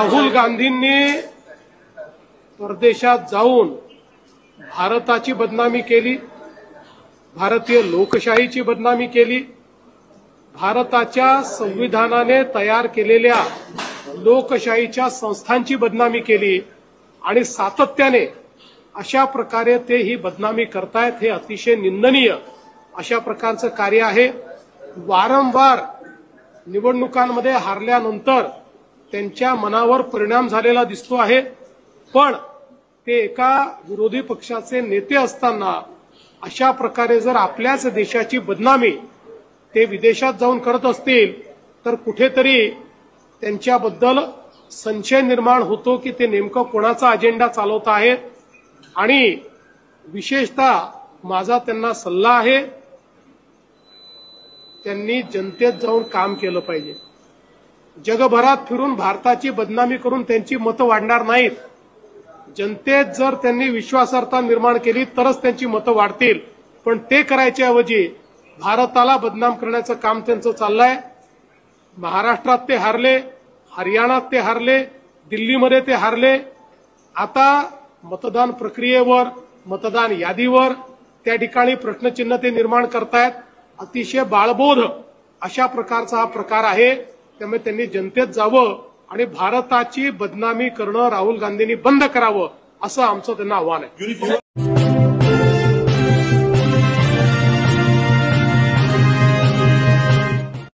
राहुल गांधींनी परदेशात जाऊन भारताची बदनामी केली, भारतीय लोकशाहीची बदनामी केली, भारताच्या संविधानाने तयार केलेल्या लोकशाहीच्या संस्थांची बदनामी केली आणि सातत्याने अशा प्रकारे ते ही बदनामी करतायत. हे अतिशय निंदनीय अशा प्रकारचं कार्य आहे. वारंवार निवडणुकांमध्ये हारल्यानंतर त्यांच्या मनावर परिणाम झालेला दिसतो आहे, पण ते एका विरोधी पक्षाचे नेते असताना अशा प्रकारे जर आपल्याच देशाची बदनामी ते विदेशात जाऊन करत असतील तर कुठेतरी त्यांच्याबद्दल संशय निर्माण होतो की ते नेमकं कोणाचा अजेंडा चालवत आहेत. आणि विशेषतः माझा त्यांना सल्ला आहे, त्यांनी जनतेत जाऊन काम केलं पाहिजे. जगभरात फिरून भारताची बदनामी करून त्यांची मतं वाढणार नाहीत. जनतेत जर त्यांनी विश्वासार्हता निर्माण केली तरच त्यांची मतं वाढतील, पण ते करायच्या ऐवजी भारताला बदनाम करण्याचं काम त्यांचं चाललंय. महाराष्ट्रात ते हारले, हरियाणात ते हारले, दिल्लीमध्ये ते हारले. आता मतदान प्रक्रियेवर, मतदान यादीवर त्या ठिकाणी प्रश्नचिन्ह ते निर्माण करतायत. अतिशय बाळबोध अशा प्रकारचा हा प्रकार आहे. त्यामुळे त्यांनी जनतेत जावं आणि भारताची बदनामी करणं राहुल गांधींनी बंद करावं असं आमचं त्यांना आव्हान आहे.